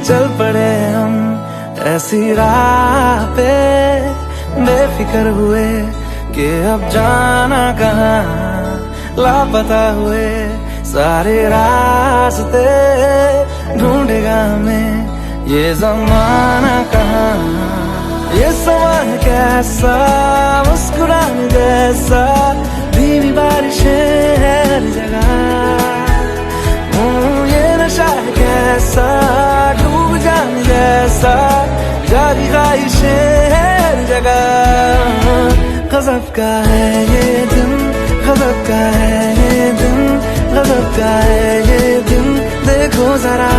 चल पड़े हम ऐसी राह पे, बेफिक्र हुए कि अब जाना कहाँ, लापता हुए सारे रास्ते, ढूंढेगा हमें ये ज़माना कहाँ। ये सवाल कैसा, मुस्कुराने जैसा, धीमी बारिशें हर जगह, ये नशा है कैसा, डूब जाने जैसा, जागी ख्वाहिशें हर जगह। गज़ब का है ये दिन, गज़ब का है ये दिन, गज़ब का है ये दिन, देखो जरा।